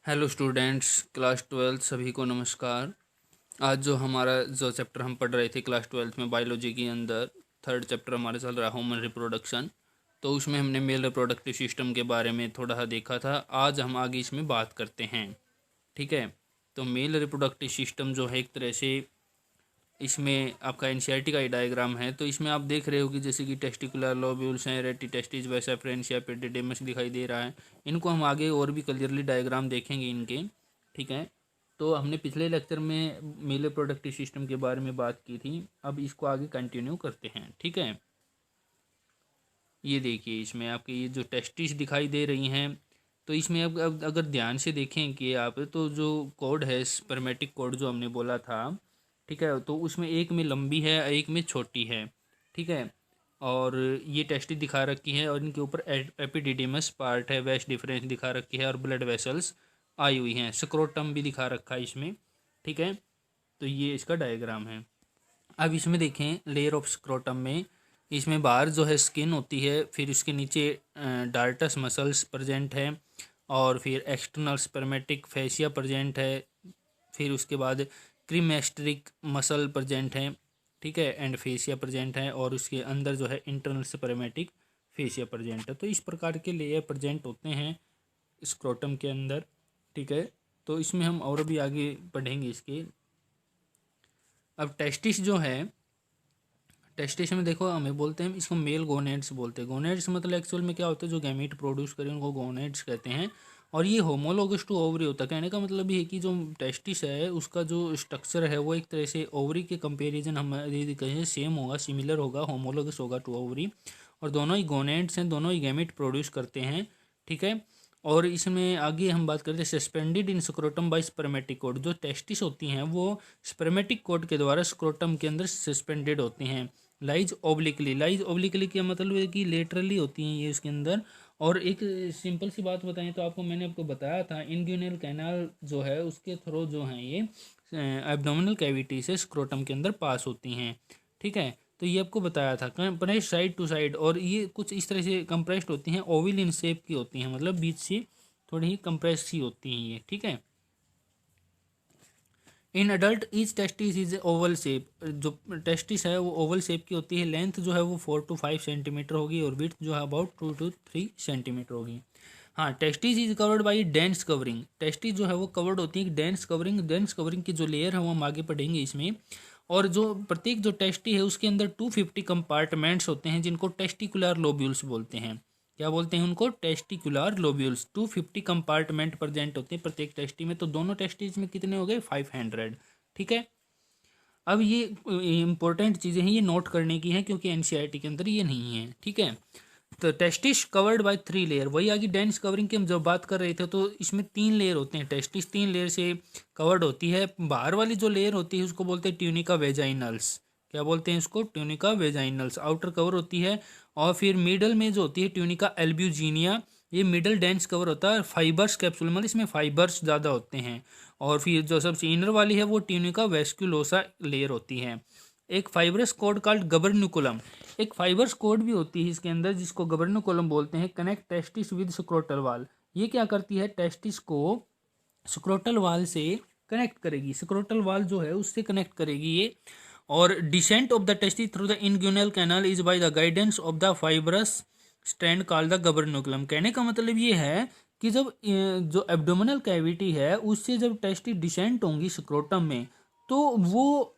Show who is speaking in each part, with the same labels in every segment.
Speaker 1: Hello students, class twelfth सभी को नमस्कार। आज जो चैप्टर हम पढ़ रहे थे क्लास ट्वेल्थ में बायोलॉजी के अंदर थर्ड चैप्टर हमारा चल रहा है ह्यूमन रिप्रोडक्शन। तो उसमें हमने मेल रिप्रोडक्टिव सिस्टम के बारे में थोड़ा सा देखा था। आज हम आगे इसमें बात करते हैं। ठीक है। तो मेल रिप्रोडक्टिव सिस्टम जो है एक तरह से इसमें आपका एनसीईआरटी का ही डायग्राम है। तो इसमें आप देख रहे हो कि जैसे कि टेस्टिकुलर लोब्यूल्स हैं, रेटी टेस्टिस, वैसा फ्रेंसिया पेडिडेमस दिखाई दे रहा है। इनको हम आगे और भी क्लियरली डायग्राम देखेंगे इनके। ठीक है। तो हमने पिछले लेक्चर में मेल रिप्रोडक्टिव सिस्टम के बारे में बात की थी। अब इसको आगे कंटिन्यू करते हैं। ठीक है। ये देखिए, इसमें आपके ये जो टेस्टिस दिखाई दे रही हैं, तो इसमें अब अगर ध्यान से देखें कि आप तो जो कोड है स्पर्मेटिक कोड जो हमने बोला था, ठीक है, तो उसमें एक में लंबी है, एक में छोटी है। ठीक है। और ये टेस्टिस दिखा रखी है और इनके ऊपर एपिडिडिमस पार्ट है, वेस्ट डिफरेंस दिखा रखी है और ब्लड वेसल्स आई हुई हैं। स्क्रोटम भी दिखा रखा है इसमें। ठीक है। तो ये इसका डायग्राम है। अब इसमें देखें लेयर ऑफ स्क्रोटम में, इसमें बाहर जो है स्किन होती है, फिर उसके नीचे डार्टस मसल्स प्रेजेंट है, और फिर एक्सटर्नल स्पर्मेटिक फेसिया प्रेजेंट है, फिर उसके बाद क्रीमेस्ट्रिक मसल प्रेजेंट है। ठीक है। एंड फेसिया प्रेजेंट है, और उसके अंदर जो है इंटरनल स्पर्मेटिक फेसिया प्रेजेंट है। तो इस प्रकार के लेयर प्रेजेंट होते हैं स्क्रोटम के अंदर। ठीक है। तो इसमें हम और भी आगे पढ़ेंगे इसके। अब टेस्टिस जो है, टेस्टिस में देखो हमें बोलते हैं इसको मेल गोनेड्स बोलते हैं। गोनेड्स मतलब एक्चुअल में क्या होता है, जो गैमीट प्रोड्यूस करें उनको गोनेड्स कहते हैं। और ये होमोलोगस टू ओवरी होता है। कहने का मतलब ये है कि जो टेस्टिस है उसका जो स्ट्रक्चर है वो एक तरह से ओवरी के कंपैरिजन हम यदि कहें सेम होगा, सिमिलर होगा, होमोलोगस होगा टू ओवरी। और दोनों ही गोनेड्स हैं, दोनों ही गैमीट प्रोड्यूस करते हैं। ठीक है। और इसमें आगे हम बात करते हैं suspended in scrotum by spermatic cord. जो टेस्टिस होती हैं वो स्पर्मेटिक कोड के द्वारा स्क्रोटम के अंदर सस्पेंडेड होती हैं। लाइज ओब्लिकली, लाइज ओब्लिकली का मतलब है कि लेटरली होती हैं ये उसके अंदर। और एक सिंपल सी बात बताएं तो आपको मैंने आपको बताया था इंग्यूनल कैनाल जो है उसके थ्रू जो हैं ये एब्डोमिनल कैविटी से स्क्रोटम के अंदर पास होती हैं। ठीक है। तो ये आपको बताया था कंप्रेस्ड साइड टू साइड, और ये कुछ इस तरह से कंप्रेस्ड होती हैं, ओवल इन शेप की होती हैं, मतलब बीच से थोड़ी ही कंप्रेस्ड सी होती हैं ये। ठीक है। In adult each testis is Oval shape. जो टेस्टिस है वो ओवल शेप की होती है। लेंथ जो है वो 4 to 5 सेंटीमीटर होगी और विड्थ जो है अबाउट 2 to 3 सेंटीमीटर होगी। हाँ, testis is covered by dense covering. Testis जो है वो कवर्ड होती है डेंस कवरिंग। डेंस कवरिंग की जो लेयर है वो हम आगे पढ़ेंगे इसमें। और जो प्रत्येक जो टेस्टी है उसके अंदर 250 कंपार्टमेंट्स होते हैं जिनको टेस्टिकुलर लोब्यूल्स बोलते हैं। क्या बोलते हैं उनको? Testicular lobules. 250 कंपार्टमेंट प्रेजेंट होते हैं प्रत्येक टेस्टी में। तो दोनों टेस्टीज में कितने हो गए? 500। ठीक है। अब ये इंपॉर्टेंट चीज़ें हैं, ये नोट करने की हैं क्योंकि एनसीईआरटी के अंदर ये नहीं है। ठीक है। तो टेस्टिस कवर्ड बाय 3 लेयर, वही आगे डेंस कवरिंग की हम जब बात कर रहे थे तो इसमें 3 लेयर होते हैं। टेस्टिस 3 लेयर से कवर्ड होती है। बाहर वाली जो लेयर होती है उसको बोलते हैं ट्यूनिका वेजाइनल्स। क्या बोलते हैं इसको? ट्यूनिका वेजाइनल्स आउटर कवर होती है। और फिर मिडल में जो होती है ट्यूनिका एल्ब्यूजीनिया, ये मिडल डेंस कवर होता है। फाइबर्स कैप्सूल, मतलब इसमें फाइबर्स ज़्यादा होते हैं। और फिर जो सबसे इनर वाली है वो ट्यूनिका वेस्क्यूलोसा लेयर होती है। एक फाइबरस कोड कॉल्ड गबर्निकुलम, एक फाइबर्स कोड भी होती है इसके अंदर जिसको गबर्निकुलम बोलते हैं। कनेक्ट टेस्टिस विद स्क्रोटल वाल। ये क्या करती है? टेस्टिस को स्क्रोटल वाल से कनेक्ट करेगी। स्क्रोटल वाल जो है उससे कनेक्ट करेगी ये। और descent of the testis through the inguinal canal is by the guidance of the fibrous strand called the gubernaculum. कहने का मतलब ये है कि जब जो एब्डोमिनल कैविटी है उससे जब टेस्टिस डिसेंट होंगी स्क्रोटम में, तो वो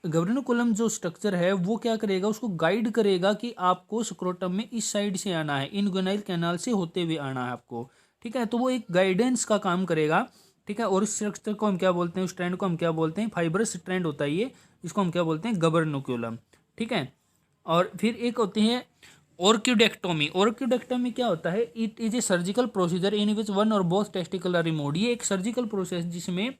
Speaker 1: गबर्निकुलम जो स्ट्रक्चर है वो क्या करेगा? उसको गाइड करेगा कि आपको स्क्रोटम में इस साइड से आना है, इनग्यूनाइल कैनाल से होते हुए आना है आपको। ठीक है। तो वो एक गाइडेंस का काम करेगा। ठीक है। और इस स्ट्रक्चर को हम क्या बोलते हैं? स्ट्रैंड को हम क्या बोलते हैं? फाइबरस स्ट्रैंड होता है ये, इसको हम क्या बोलते हैं? गबर्निकुलम। ठीक है। और फिर एक होती है ऑर्क्यूडेक्टोमी। ऑर्क्यूडेक्टोमी क्या होता है? It is a surgical procedure in which one और बोथ टेस्टिकल आर रिमूव्ड। ये एक सर्जिकल प्रोसेस जिसमें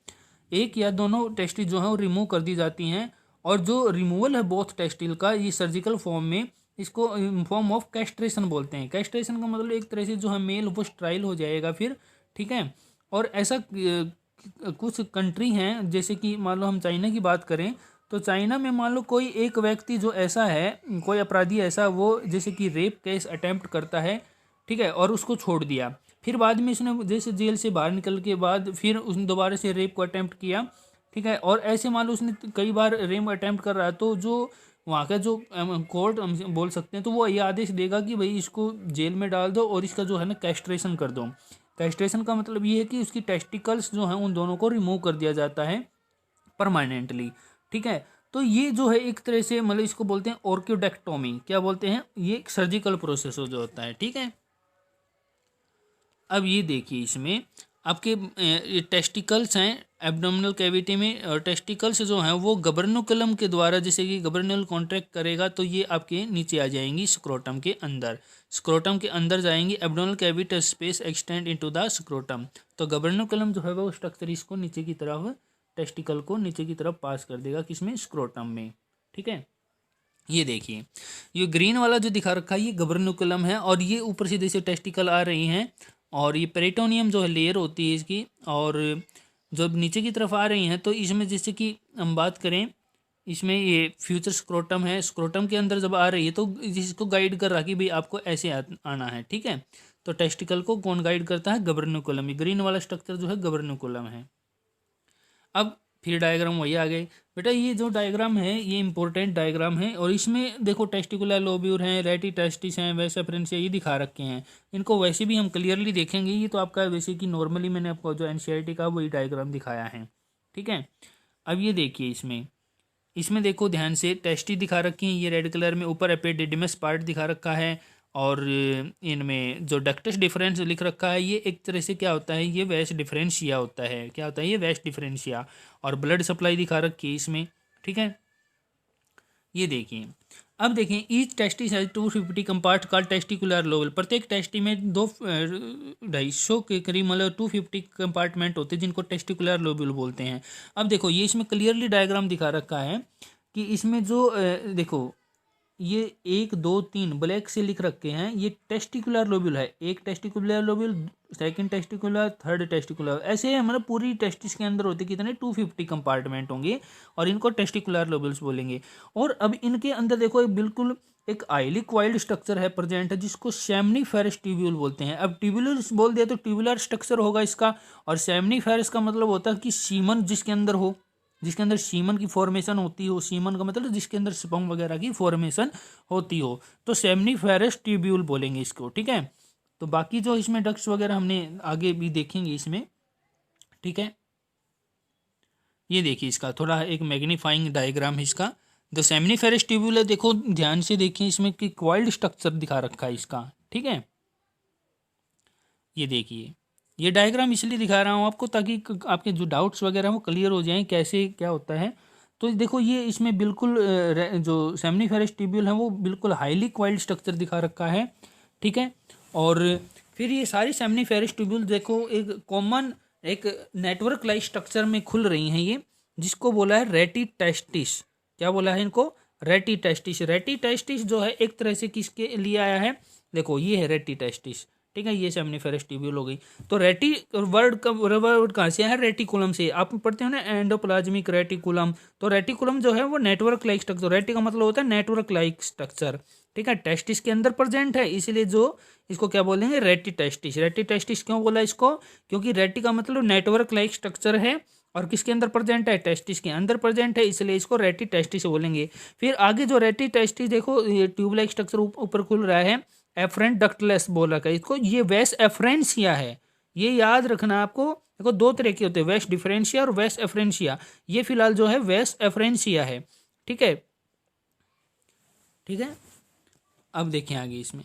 Speaker 1: एक या दोनों टेस्टिस जो है वो रिमूव कर दी जाती हैं। और जो रिमूवल है बोथ टेस्टिल का, ये सर्जिकल फॉर्म में, इसको फॉर्म ऑफ कैस्ट्रेशन बोलते हैं। कैस्ट्रेशन का मतलब एक तरह से जो है मेल वो स्ट्राइल हो जाएगा फिर। ठीक है। और ऐसा कुछ कंट्री हैं, जैसे कि मान लो हम चाइना की बात करें तो चाइना में मान लो कोई एक व्यक्ति जो ऐसा है, कोई अपराधी ऐसा, वो जैसे कि रेप केस अटेम्प्ट करता है, ठीक है, और उसको छोड़ दिया, फिर बाद में इसने जैसे जेल से बाहर निकल के बाद फिर उसने दोबारा से रेप को अटैम्प्ट किया, ठीक है। और ऐसे मान लो उसने कई बार रेप अटैम्प्ट कर रहा है तो जो वहाँ का जो कोर्ट हम बोल सकते हैं तो वो ये आदेश देगा कि भाई इसको जेल में डाल दो और इसका जो है ना कैस्ट्रेशन कर दो। कैस्ट्रेशन का मतलब ये है कि उसकी टेस्टिकल्स जो हैं उन दोनों को रिमूव कर दिया जाता है परमानेंटली, ठीक है। तो ये जो है एक तरह से मतलब इसको बोलते हैं ऑर्क्योडेक्टोमी, क्या बोलते हैं, ये एक सर्जिकल प्रोसेस जो होता है, ठीक है। अब ये देखिए इसमें आपके ये टेस्टिकल्स हैं एब्डोमिनल कैविटी में, और टेस्टिकल्स जो हैं वो गबर्नुकुलम के द्वारा जैसे कि गबर्नल कॉन्ट्रैक्ट करेगा तो ये आपके नीचे आ जाएंगी स्क्रोटम के अंदर, स्क्रोटम के अंदर जाएंगी। Abdominal cavity space extend into the scrotum, तो गबर्नुकुलम जो है वो स्ट्रक्चर इसको नीचे की तरफ, टेस्टिकल को नीचे की तरफ पास कर देगा, किसमें, स्क्रोटम में, ठीक है। ये देखिए ये ग्रीन वाला जो दिखा रखा है ये गबर्नुकुलम है, और ये ऊपर से जैसे टेस्टिकल आ रही हैं, और ये पेरिटोनियम जो है लेयर होती है इसकी, और जब नीचे की तरफ आ रही हैं तो इसमें जैसे कि हम बात करें इसमें ये फ्यूचर स्क्रोटम है, स्क्रोटम के अंदर जब आ रही है तो जिसको गाइड कर रहा कि भाई आपको ऐसे आना है, ठीक है। तो टेस्टिकल को कौन गाइड करता है, गबर्नुकुलम। ये ग्रीन वाला स्ट्रक्चर जो है गबर्नुकुलम है। अब फिर डायग्राम वही आ गए बेटा, ये जो डायग्राम है ये इंपॉर्टेंट डायग्राम है, और इसमें देखो टेस्टिकुलर लोब्यूल हैं, रेटी टेस्टिस हैं, वैसे फ्रेंड्स ये दिखा रखे हैं। इनको वैसे भी हम क्लियरली देखेंगे, ये तो आपका वैसे कि नॉर्मली मैंने आपको जो एनसीईआरटी का वही डायग्राम दिखाया है, ठीक है। अब ये देखिए इसमें इसमें देखो ध्यान से टेस्टी दिखा रखी हैं ये रेड कलर में, ऊपर एपिडिडिमस पार्ट दिखा रखा है, और इनमें जो डक्टस डिफरेंस लिख रखा है ये एक तरह से क्या होता है, ये वेस्ट डिफरेंशिया होता है, क्या होता है ये वेस्ट डिफरेंशिया, और ब्लड सप्लाई दिखा रखी है इसमें, ठीक है। ये देखिए अब देखें ईच टेस्टिस है 250 कंपार्ट का टेस्टिकुलर लोबल, प्रत्येक टेस्टी में 250 के करीब मतलब 250 कंपार्टमेंट होते हैं जिनको टेस्टिकुलर लोबल बोलते हैं। अब देखो ये इसमें क्लियरली डायग्राम दिखा रखा है कि इसमें जो देखो ये 1 2 3 ब्लैक से लिख रखे हैं, ये टेस्टिकुलर लोब्यूल है, एक testicular lobule, second testicular, third testicular, ऐसे है मतलब पूरी टेस्टिस के अंदर होते कितने 250 कंपार्टमेंट होंगे, और इनको टेस्टिकुलर लोब्यूल्स बोलेंगे। और अब इनके अंदर देखो एक बिल्कुल एक हाईली क्वाइल्ड स्ट्रक्चर है प्रेजेंट है जिसको सेमनीफेरस ट्यूब्यूल बोलते हैं। अब ट्यूबुलर बोल दिया तो ट्यूबुलर स्ट्रक्चर होगा इसका, और सेमनीफेरस का मतलब होता है कि सीमन जिसके अंदर हो, जिसके अंदर सीमन की फॉर्मेशन होती हो, सीमन का मतलब जिसके अंदर स्पर्म वगैरह की फॉर्मेशन होती हो, तो सेमनीफेरस ट्यूब्यूल बोलेंगे इसको, ठीक है। तो बाकी जो इसमें डक्ट्स वगैरह हमने आगे भी देखेंगे इसमें, ठीक है। ये देखिए इसका थोड़ा एक मैग्नीफाइंग डायग्राम है इसका, जो सेमनीफेरस ट्यूब्यूल है देखो ध्यान से देखिए इसमें कि क्वाइल्ड स्ट्रक्चर दिखा रखा है इसका, ठीक है। ये देखिए ये डायग्राम इसलिए दिखा रहा हूँ आपको ताकि आपके जो डाउट्स वगैरह वो क्लियर हो जाएं कैसे क्या होता है। तो देखो ये इसमें बिल्कुल जो सेमनीफेरस ट्यूब्यूल है वो बिल्कुल हाईली क्वाइल्ड स्ट्रक्चर दिखा रखा है, ठीक है। और फिर ये सारी सेमनीफेरस ट्यूब्यूल देखो एक कॉमन एक नेटवर्क लाइक स्ट्रक्चर में खुल रही हैं ये, जिसको बोला है रेटी टेस्टिस। क्या बोला है इनको, रेटी टेस्टिस। रेटी टेस्टिस जो है एक तरह से किसके लिए आया है, देखो ये है रेटी टेस्टिस, ठीक है। ये सेमनीफेरस ट्यूब्यूल हो गई। तो रेटी वर्ड का वर्ड कहाँ से है, रेटिकुलम से। आप पढ़ते हो ना एंडोप्लाज्मिक रेटिकुलम, तो रेटिकुलम जो है वो नेटवर्क लाइक स्ट्रक्चर, रेटी का मतलब होता है नेटवर्क लाइक स्ट्रक्चर, ठीक है। टेस्टिस के अंदर प्रेजेंट है इसलिए जो इसको क्या बोलेंगे, रेटी टेस्टिस। रेटी टेस्टिस क्यों बोला इसको, क्योंकि रेटी का मतलब नेटवर्क लाइक स्ट्रक्चर है, और किसके अंदर प्रेजेंट है, टेस्टिस के अंदर प्रेजेंट है, इसलिए इसको रेटी टेस्टिस बोलेंगे। फिर आगे जो रेटी टेस्टिस देखो ये ट्यूब लाइक स्ट्रक्चर ऊपर खुल रहा है, एफरेंट डक्टलेस बोल रखा है इसको, ये वेस्ट एफरेंशिया है। ये याद रखना आपको, देखो दो तरह के होते हैं, वेस्ट डिफरेंशिया और वेस्ट एफरेंशिया। ये फिलहाल जो है वेस्ट एफरेंशिया है, ठीक है, ठीक है। अब देखें आगे इसमें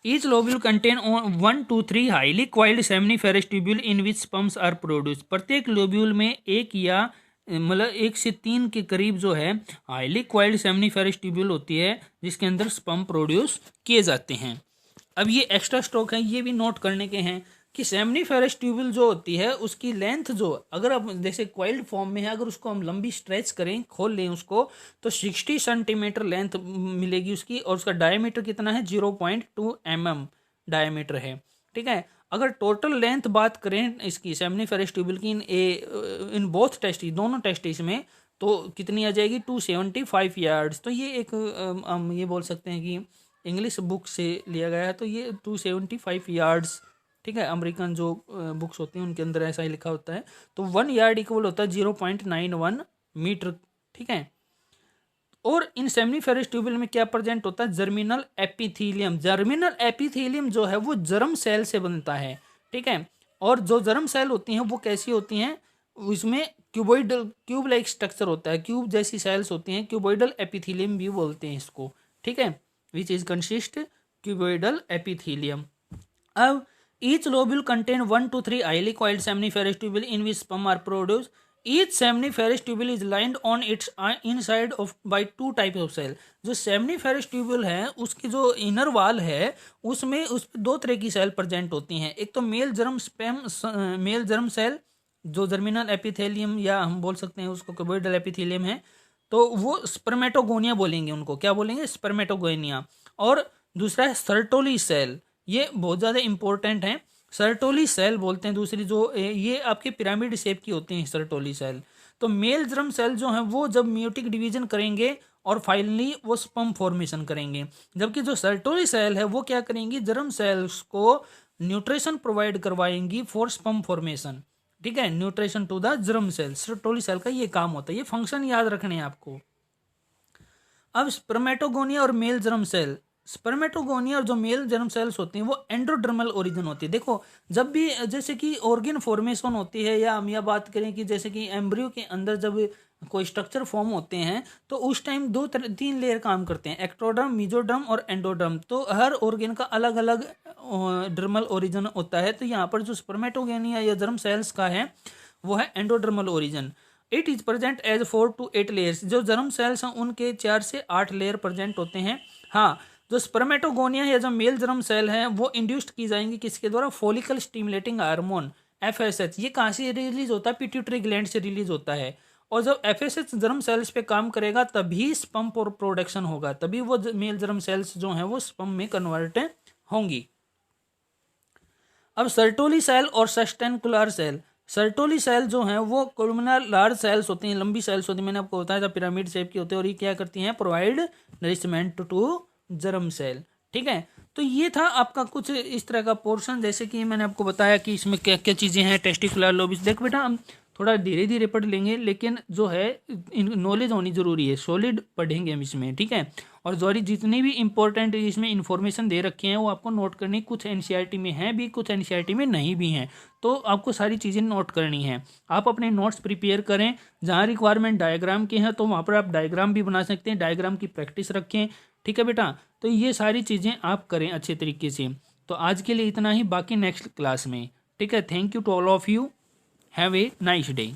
Speaker 1: each lobule contain 1 to 3 highly coiled seminiferous tubule in which sperms are produce. प्रत्येक लोब्यूल में एक या मतलब 1 से 3 के करीब जो है हाईली क्वाइल्ड सेमनीफेरस ट्यूब्यूल होती है जिसके अंदर स्पर्म प्रोड्यूस किए जाते हैं। अब ये एक्स्ट्रा स्ट्रोक है, ये भी नोट करने के हैं कि सेमनीफेरस ट्यूब्यूल जो होती है उसकी लेंथ जो अगर आप जैसे क्वाइल्ड फॉर्म में है, अगर उसको हम लंबी स्ट्रेच करें, खोल लें उसको, तो 60 सेंटीमीटर लेंथ मिलेगी उसकी, और उसका डायमीटर कितना है 0.2 mm डायमीटर है, ठीक है। अगर टोटल लेंथ बात करें इसकी सेमनीफेरस ट्यूब्यूल की इन बोथ टेस्टिस, दोनों टेस्टिस में, तो कितनी आ जाएगी 275 यार्ड्स। तो ये एक हम ये बोल सकते हैं कि इंग्लिश बुक से लिया गया है, तो ये 275 यार्ड्स ठीक है, अमेरिकन जो बुक्स होती हैं उनके अंदर ऐसा ही लिखा होता है। तो 1 यार्ड इक्वल होता है 0.91 मीटर, ठीक है। और इन सेमनीफेरस ट्यूबुल में क्या प्रेजेंट होता है, जर्मिनल एपिथेलियम। जर्मिनल एपिथेलियम जो है वो जर्म सेल से बनता है, ठीक है। और जो जर्म सेल होती हैं वो कैसी होती हैं, उसमें क्यूबॉइडल क्यूब लाइक स्ट्रक्चर होता है, क्यूब जैसी सेल्स होती हैं, क्यूबॉइडल एपिथेलियम भी बोलते हैं इसको, ठीक है, which is consist cuboidal epithelium. अब each lobule contain 1 to 3 highly coiled seminiferous tubule in which sperm are produced. Each seminiferous tubule is lined on its inside of by 2 types of cell. जो seminiferous tubule है उसकी जो inner wall है उसमें उस दो तरह की सेल प्रेजेंट होती हैं। एक तो मेल जर्म सेल जो जर्मिनल एपिथेलियम या हम बोल सकते हैं उसको क्यूबॉइडल एपिथेलियम है, तो वो स्पर्मेटोगोनिया बोलेंगे, उनको क्या बोलेंगे, स्पर्मेटोगोनिया। और दूसरा है सर्टोली सेल, ये बहुत ज़्यादा इंपॉर्टेंट है, सर्टोली सेल बोलते हैं दूसरी, जो ये आपके पिरामिड शेप की होती हैं सर्टोली सेल। तो मेल जर्म सेल जो हैं वो जब म्यूटिक डिवीजन करेंगे और फाइनली वो स्पर्म फॉर्मेशन करेंगे, जबकि जो सर्टोली सेल है वो क्या करेंगी, जर्म सेल्स को न्यूट्रिशन प्रोवाइड करवाएंगी फॉर स्पर्म फॉर्मेशन, ठीक है, nutrition to the germ cell. Sertoli cell का ये काम होता है, ये फंक्शन याद रखने हैं आपको। अब स्पर्मेटोगोनिया और मेल जर्म सेल, स्पर्मेटोगोनिया और जो मेल जर्म सेल्स होती हैं वो एंडोडर्मल ओरिजिन होती है। देखो जब भी जैसे कि ऑर्गन फॉर्मेशन होती है, या हम यह बात करें कि जैसे कि एम्ब्रियो के अंदर जब कोई स्ट्रक्चर फॉर्म होते हैं तो उस टाइम 2-3 लेयर काम करते हैं, एक्टोडर्म, मेसोडर्म और एंडोडर्म। तो हर ऑर्गन का अलग अलग डर्मल ओरिजिन होता है। तो यहाँ पर जो स्पर्मेटोगोनिया या जर्म सेल्स का है वो है endodermal origin. It is present as 4 to 8 layers. जो जर्म सेल्स हैं उनके 4 से 8 लेयर प्रेजेंट होते हैं। हाँ, जो स्पर्मेटोगोनिया या जो मेल जर्म सेल है वो इंड्यूस्ड की जाएंगी किसके द्वारा, फॉलिकल स्टिमुलेटिंग हार्मोन FSH। ये कहाँ से रिलीज होता है, पिट्यूटरी ग्लैंड से रिलीज होता है। और जब FSH जर्म सेल्स पे काम करेगा तभी स्पर्म प्रोडक्शन होगा, तभी वो मेल जर्म सेल्स जो हैं वो स्पर्म में कन्वर्ट होंगी। अब सर्टोली सेल और सस्टेनकुलर सेल, सर्टोली सेल जो हैं वो कोलुमिनर लार्ज सेल्स होती हैं, लंबी सेल्स होती हैं, मैंने आपको बताया था पिरामिड शेप की होती है, और ये क्या करती हैं, provide nourishment to germ cell, ठीक है। तो ये था आपका कुछ इस तरह का पोर्शन, जैसे कि मैंने आपको बताया कि इसमें क्या क्या चीज़ें हैं, टेस्टिकुलर लोब्स। देख बेटा हम थोड़ा धीरे धीरे पढ़ लेंगे, लेकिन जो है नॉलेज होनी जरूरी है, सॉलिड पढ़ेंगे हम इसमें, ठीक है। और जो जितनी भी इंपॉर्टेंट इसमें इन्फॉर्मेशन दे रखे हैं वो आपको नोट करनी, कुछ एनसीईआरटी में हैं भी, कुछ एनसीईआरटी में नहीं भी हैं, तो आपको सारी चीज़ें नोट करनी है। आप अपने नोट्स प्रिपेयर करें, जहाँ रिक्वायरमेंट डायग्राम की है तो वहाँ पर आप डायग्राम भी बना सकते हैं, डायग्राम की प्रैक्टिस रखें, ठीक है बेटा। तो ये सारी चीज़ें आप करें अच्छे तरीके से। तो आज के लिए इतना ही, बाकी नेक्स्ट क्लास में, ठीक है। Thank you to all of you, have a nice day.